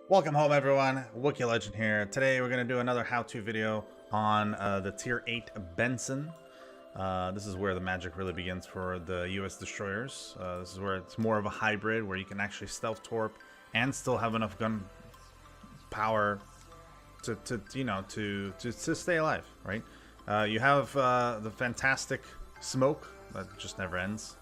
Welcome home, everyone. Wookie Legend here. Today we're going to do another how-to video on the Tier 8 Benson. This is where the magic really begins for the US destroyers. This is where it's more of a hybrid, where you can actually stealth torp and still have enough gun power to stay alive, right? You have the fantastic smoke that just never ends,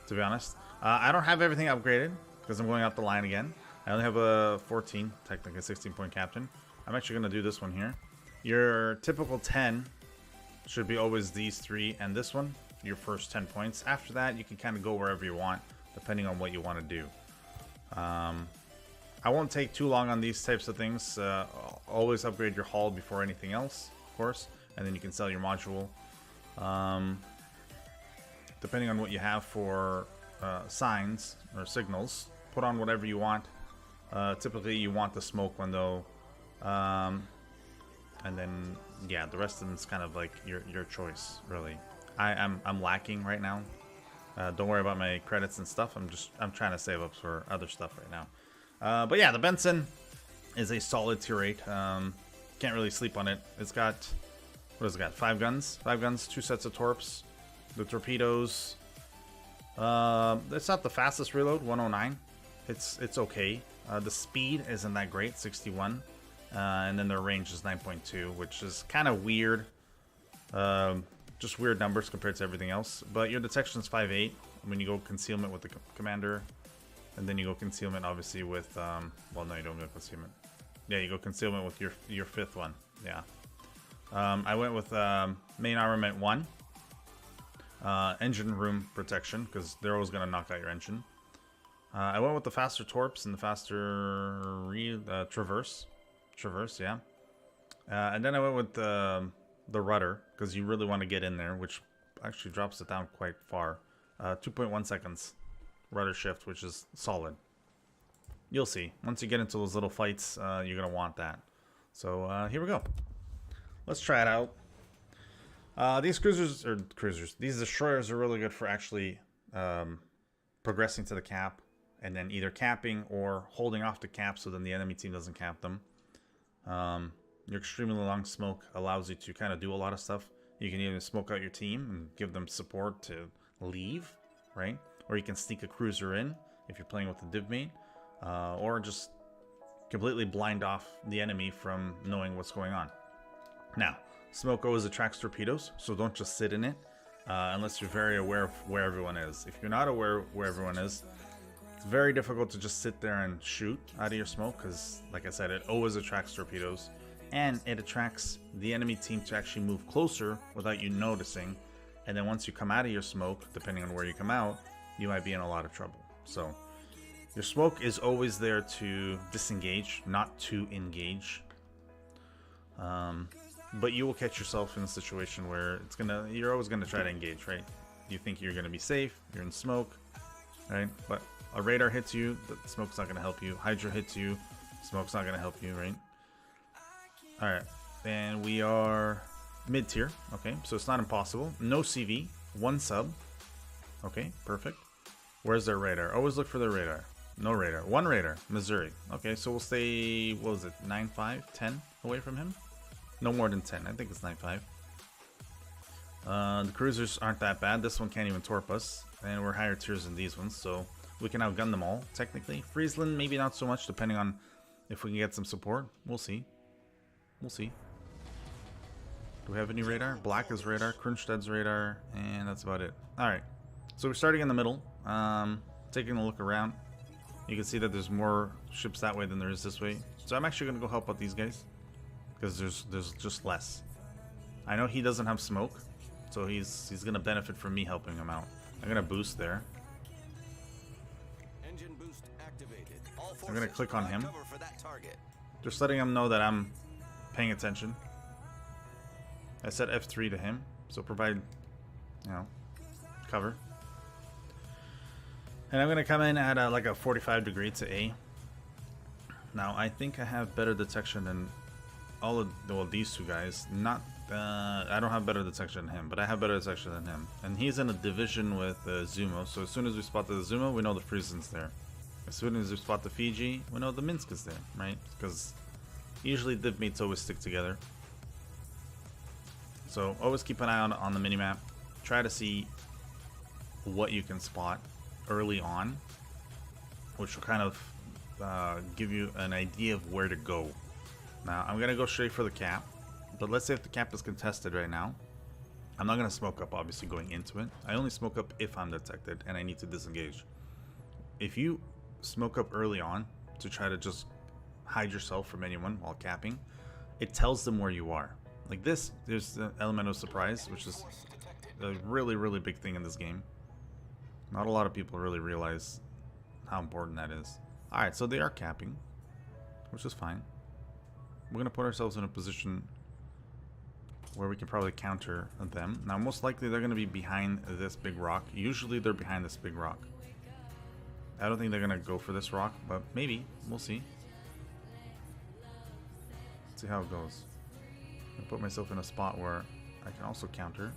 to be honest. I don't have everything upgraded because I'm going up the line again. I only have a 14, technically 16-point captain. I'm actually going to do this one here. Your typical 10 should be always these three and this one, your first 10 points. After that, you can kind of go wherever you want, depending on what you want to do. I won't take too long on these types of things. Always upgrade your hull before anything else, of course, and then you can sell your module. Depending on what you have for signs or signals, put on whatever you want. Typically you want the smoke one though, and then yeah, the rest of them is kind of like your choice, really. I'm lacking right now. Don't worry about my credits and stuff. I'm trying to save up for other stuff right now. But yeah, the Benson is a solid tier 8. Can't really sleep on it. It's got, what has it got? 5 guns, 2 sets of torps, the torpedoes. It's not the fastest reload, 109. It's okay. The speed isn't that great, 61. And then their range is 9.2, which is kind of weird. Just weird numbers compared to everything else. But your detection is 5.8 when you go concealment with the commander. And then you go concealment, obviously, with... well, no, you don't go concealment. Yeah, you go concealment with your 5th one. Yeah. I went with main armament 1. Engine room protection, because they're always going to knock out your engine. I went with the faster torps and the faster traverse, yeah. And then I went with the rudder, because you really want to get in there, which actually drops it down quite far. 2.1 seconds rudder shift, which is solid. You'll see. Once you get into those little fights, you're going to want that. So here we go. Let's try it out. These these destroyers are really good for actually progressing to the cap, and then either capping or holding off the cap so then the enemy team doesn't cap them. Your extremely long smoke allows you to kind of do a lot of stuff. You can even smoke out your team and give them support to leave, right? Or you can sneak a cruiser in if you're playing with the div main, or just completely blind off the enemy from knowing what's going on. Now, smoke always attracts torpedoes, so don't just sit in it unless you're very aware of where everyone is. If you're not aware of where everyone is, it's very difficult to just sit there and shoot out of your smoke, because, like I said, it always attracts torpedoes, and it attracts the enemy team to actually move closer without you noticing. And then once you come out of your smoke, depending on where you come out, you might be in a lot of trouble. So your smoke is always there to disengage, not to engage. But you will catch yourself in a situation where you're always gonna try to engage, right? You think you're gonna be safe, you're in smoke, right? But a radar hits you, the smoke's not gonna help you. Hydra hits you, smoke's not gonna help you, right? Alright, and we are mid-tier, okay, so it's not impossible. No CV, 1 sub. Okay, perfect. Where's their radar? Always look for their radar. No radar. 1 radar, Missouri. Okay, so we'll stay, what was it, 9.5, 10 away from him? No more than 10. I think it's 9.5. The cruisers aren't that bad. This one can't even torp us. And we're higher tiers than these ones, so we can outgun them all, technically. Friesland, maybe not so much, depending on if we can get some support. We'll see. We'll see. Do we have any radar? Black is radar, Kronstadt's radar, and that's about it. Alright, so we're starting in the middle. Taking a look around. You can see that there's more ships that way than there is this way. So I'm actually going to go help out these guys, because there's just less. I know he doesn't have smoke, so he's gonna benefit from me helping him out. I'm gonna boost there. Engine boost activated. I'm gonna click on him, just letting him know that I'm paying attention. I set F3 to him, so provide, cover. And I'm gonna come in at like a 45 degree to A. Now I think I have better detection than all of these two guys. Not I don't have better detection than him, but I have better detection than him, and he's in a division with Zumo, so as soon as we spot the Zumo, we know the Friesen's there. As soon as they spot the Fiji, we know the Minsk is there, right? Because usually div mates always stick together. So always keep an eye on the minimap. Try to see what you can spot early on, which will kind of give you an idea of where to go. Now I'm gonna go straight for the cap, but let's say if the cap is contested right now, I'm not gonna smoke up obviously going into it. I only smoke up if I'm detected and I need to disengage. If you smoke up early on to try to just hide yourself from anyone while capping, it tells them where you are. Like this, there's the element of surprise, which is a really big thing in this game. Not a lot of people really realize how important that is. Alright, so they are capping, which is fine. We're going to put ourselves in a position where we can probably counter them. Now, most likely they're going to be behind this big rock. Usually they're behind this big rock. I don't think they're going to go for this rock, but maybe. We'll see. Let's see how it goes. I put myself in a spot where I can also counter.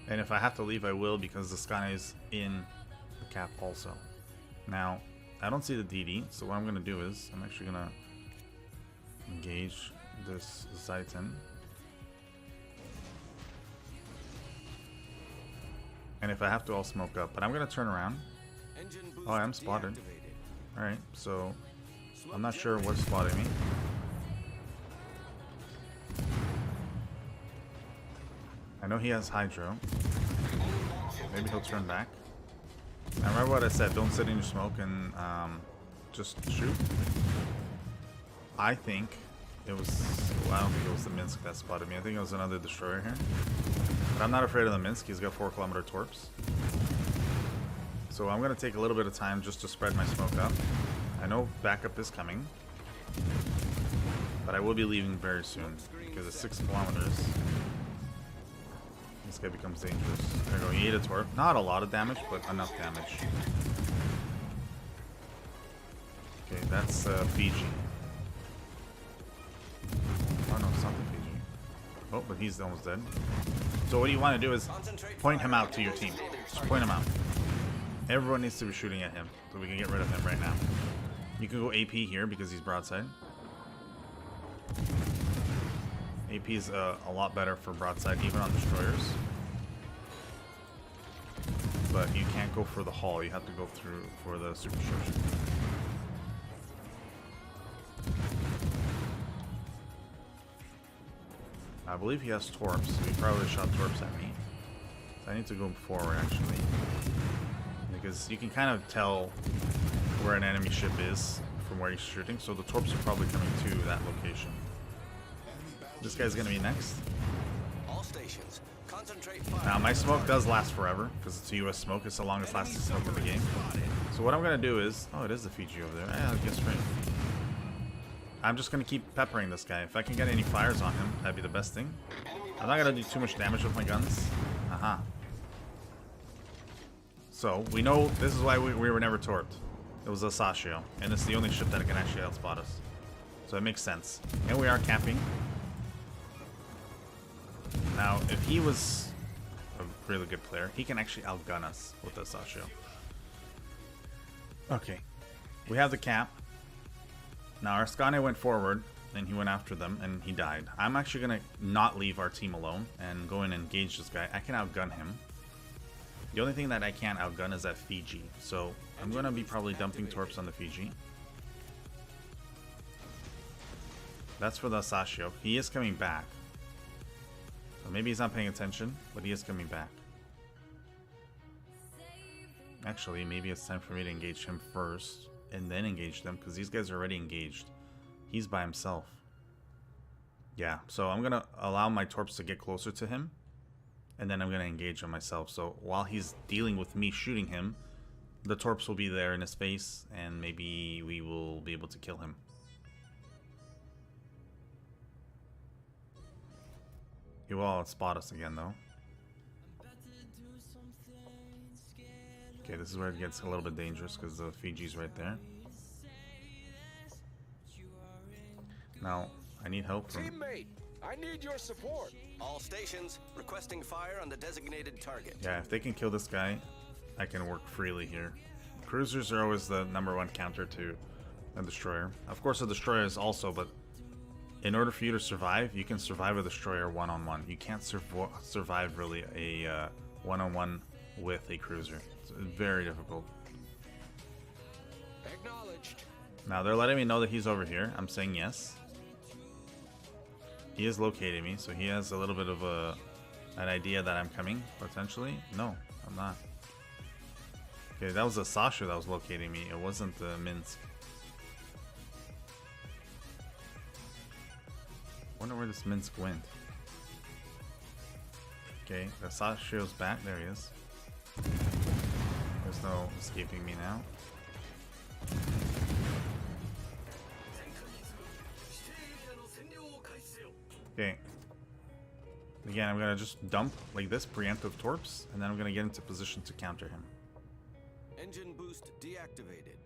And if I have to leave, I will, because the sky is in the cap also. Now, I don't see the DD, so what I'm going to do is I'm actually going to engage this Zeiton. And if I have to, I'll smoke up. But I'm going to turn around. Oh, I am spotted. Alright, so I'm not sure what's spotting me. I know he has Hydro. Maybe he'll turn back. Now remember what I said, don't sit in your smoke and just shoot. I think it was, well, I don't think it was the Minsk that spotted me. I think it was another destroyer here. But I'm not afraid of the Minsk, he's got 4-kilometer torps. So I'm going to take a little bit of time just to spread my smoke up. I know backup is coming. But I will be leaving very soon, because it's 6 kilometers. This guy becomes dangerous. There we go, he ate a torp. Not a lot of damage, but enough damage. Okay, that's Fiji. Oh no, it's not the Fiji. Oh, but he's almost dead. So what you want to do is point him out to your team. Just point him out. Everyone needs to be shooting at him, so we can get rid of him right now. You can go AP here because he's broadside. AP is a lot better for broadside, even on destroyers. But you can't go for the hull, you have to go through for the superstructure. I believe he has torps, so he probably shot torps at me. So I need to go forward actually. Because you can kind of tell where an enemy ship is from where he's shooting, so the torps are probably coming to that location. This guy's gonna be next. All stations, concentrate fire. Now my smoke does last forever because it's a US smoke. It's the longest lasting smoke in the game. So what I'm gonna do is, oh, it is the Fiji over there. Yeah, I guess right. I'm just gonna keep peppering this guy. If I can get any fires on him, that'd be the best thing. I'm not gonna do too much damage with my guns. Aha. So we know this is why we were never torped. It was a Sashio, and it's the only ship that can actually outspot us. So it makes sense. And we are capping. Now, if he was a really good player, he can actually outgun us with the Sashio. Okay, we have the cap. Now our Skane went forward, and he went after them, and he died. I'm actually gonna not leave our team alone and go in and engage this guy. I can outgun him. The only thing that I can't outgun is that Fiji, so I'm gonna be probably dumping torps on the Fiji. That's for the Sashio. He is coming back. So maybe he's not paying attention, but he is coming back. Actually, maybe it's time for me to engage him first, and then engage them, because these guys are already engaged. He's by himself. Yeah, so I'm gonna allow my torps to get closer to him, and then I'm gonna engage him myself. So while he's dealing with me shooting him, the torps will be there in his face, and maybe we will be able to kill him. He will spot us again, though. Okay, this is where it gets a little bit dangerous because the Fiji's right there. Now, I need help from... Teammate, I need your support. All stations, requesting fire on the designated target. Yeah, if they can kill this guy, I can work freely here. Cruisers are always the #1 counter to a destroyer. Of course, a destroyer is also, but in order for you to survive, you can survive a destroyer one-on-one. You can't survive really a one-on-one with a cruiser. It's very difficult. Acknowledged. Now they're letting me know that he's over here. I'm saying yes. He is locating me, so he has a little bit of an idea that I'm coming, potentially. No, I'm not. Okay, that was a Sasha that was locating me. It wasn't Minsk. Wonder where this Minsk went. Okay, the Sasha's back. There he is. There's no escaping me now. Okay. Again, I'm gonna just dump like this, preemptive torps, and then I'm gonna get into position to counter him. Engine boost deactivated.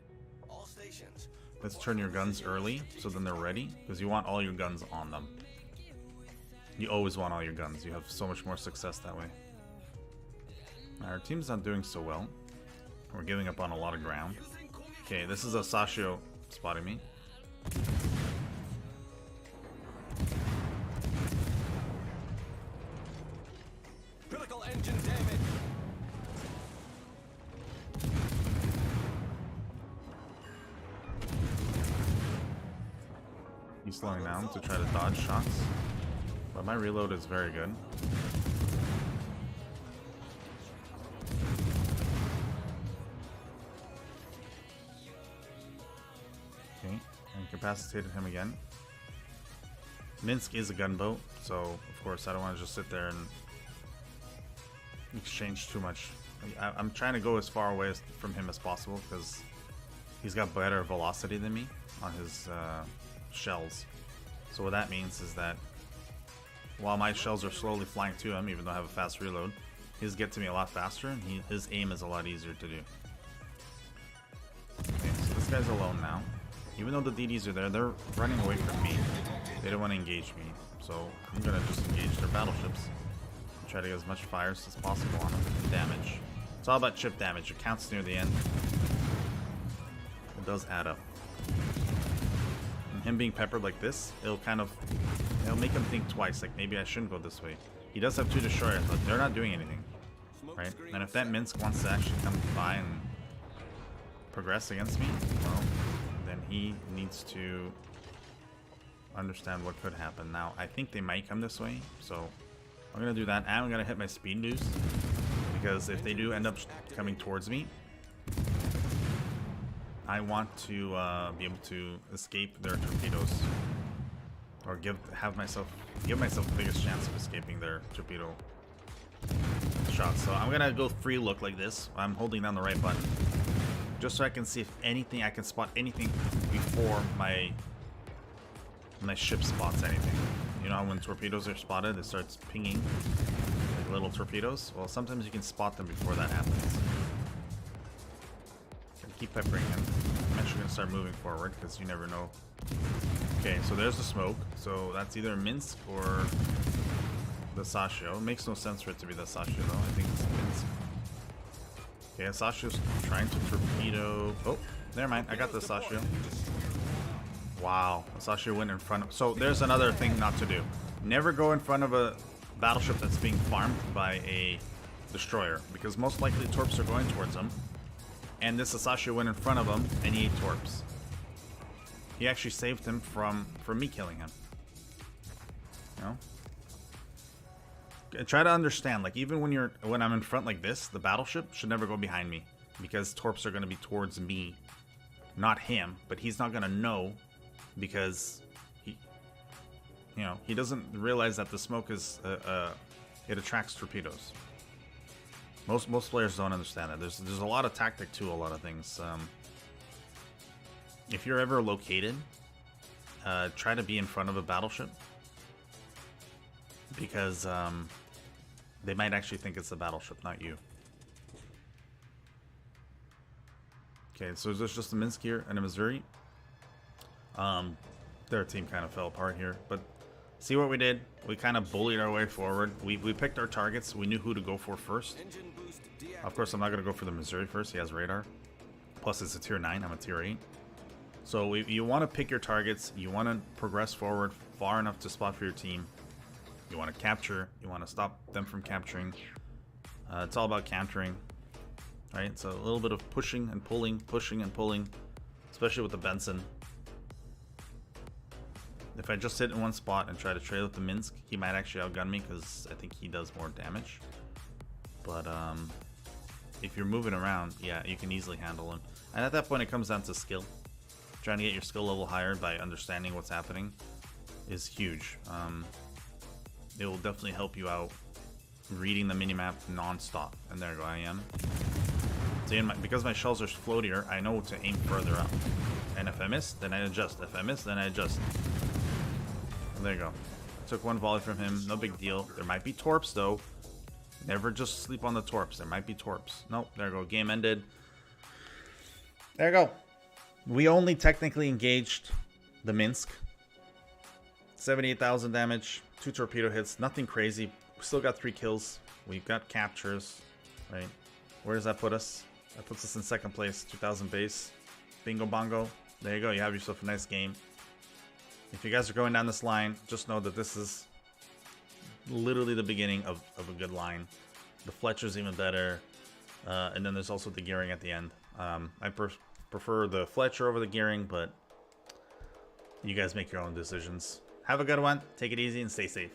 All stations. Let's turn your guns early, so then they're ready, because you want all your guns on them. You always want all your guns. You have so much more success that way. Our team's not doing so well. We're giving up on a lot of ground. Okay, this is a Sashio spotting me. Critical engine damage. He's slowing down to try to dodge shots. But my reload is very good. Okay, incapacitated him again. Minsk is a gunboat, so of course I don't want to just sit there and exchange too much. I'm trying to go as far away from him as possible because he's got better velocity than me on his shells. So what that means is that while my shells are slowly flying to him, even though I have a fast reload, his get to me a lot faster, and his aim is a lot easier to do. Okay, so this guy's alone now. Even though the DDs are there, they're running away from me. They don't want to engage me, so I'm gonna just engage their battleships and try to get as much fires as possible on them. Damage. It's all about chip damage. It counts near the end. It does add up. And him being peppered like this, it'll make him think twice, like maybe I shouldn't go this way. He does have 2 destroyers, but they're not doing anything, right? And if that Minsk wants to actually come by and progress against me, well, then he needs to understand what could happen. Now, I think they might come this way, so I'm gonna do that, and I'm gonna hit my speed boost, because if they do end up coming towards me, I want to be able to escape their torpedoes, or give myself the biggest chance of escaping their torpedo shots. So I'm gonna go free look like this. I'm holding down the right button, just so I can see if anything, I can spot anything before my ship spots anything. You know how when torpedoes are spotted, it starts pinging like little torpedoes? Well, sometimes you can spot them before that happens. Keep peppering him. I'm actually going to start moving forward because you never know. Okay, so there's the smoke. So that's either Minsk or the Sashio. It makes no sense for it to be the Sashio though. I think it's Minsk. Okay, Sashio's trying to torpedo. Oh, never mind. I got the Sashio. Wow, the Sashio went in front of. So there's another thing not to do. Never go in front of a battleship that's being farmed by a destroyer, because most likely torps are going towards them. And this Sashio went in front of him and he ate torps. He actually saved him from me killing him. You know? Try to understand, like even when I'm in front like this, the battleship should never go behind me, because torps are going to be towards me, not him. But he's not going to know, because he doesn't realize that the smoke is it attracts torpedoes. Most players don't understand that. There's a lot of tactic to a lot of things. If you're ever located, try to be in front of a battleship, because they might actually think it's the battleship, not you. Okay, so there's just a Minsk here and a Missouri. Their team kind of fell apart here, but see what we did? We kind of bullied our way forward. We picked our targets. We knew who to go for first. Of course, I'm not going to go for the Missouri first. He has radar. Plus, it's a tier 9. I'm a tier 8. So you want to pick your targets. You want to progress forward far enough to spot for your team. You want to capture. You want to stop them from capturing. It's all about countering. Right? So a little bit of pushing and pulling, especially with the Benson. If I just sit in one spot and try to trade with the Minsk, he might actually outgun me because I think he does more damage. But if you're moving around, yeah, you can easily handle him. And at that point, it comes down to skill. Trying to get your skill level higher by understanding what's happening is huge. It will definitely help you out reading the minimap non-stop. And there I am. So because my shells are floatier, I know to aim further up. And if I miss, then I adjust. If I miss, then I adjust. And there you go. I took one volley from him. No big deal. There might be torps, though. Never just sleep on the torps. There might be torps. Nope. There you go. Game ended. There you go. We only technically engaged the Minsk. 78,000 damage. 2 torpedo hits. Nothing crazy. We still got 3 kills. We've got captures. Right. Where does that put us? That puts us in 2nd place. 2,000 base. Bingo bongo. There you go. You have yourself a nice game. If you guys are going down this line, just know that this is literally the beginning of a good line. The Fletcher's even better. And then there's also the gearing at the end. I prefer the Fletcher over the gearing, but you guys make your own decisions. Have a good one. Take it easy and stay safe.